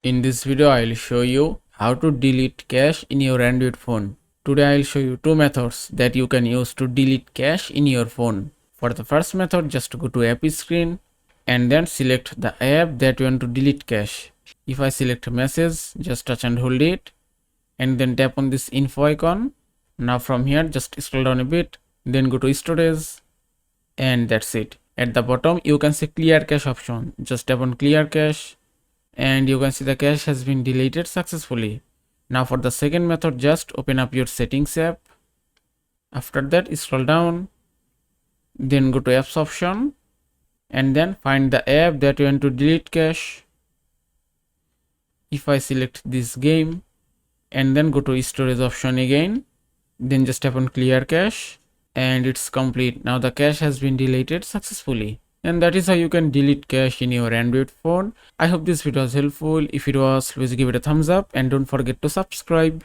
In this video, I'll show you how to delete cache in your Android phone. Today, I'll show you two methods that you can use to delete cache in your phone. For the first method, just go to app screen and then select the app that you want to delete cache. If I select message, just touch and hold it and then tap on this info icon. Now from here, just scroll down a bit, then go to storage and that's it. At the bottom, you can see clear cache option. Just tap on clear cache and you can see the cache has been deleted successfully. Now for the second method, just open up your settings app. After that, scroll down, then go to apps option and then find the app that you want to delete cache. If I select this game and then go to storage option again, then just tap on clear cache and it's complete. Now the cache has been deleted successfully. And that is how you can delete cache in your Android phone. I hope this video was helpful. If it was, please give it a thumbs up and don't forget to subscribe.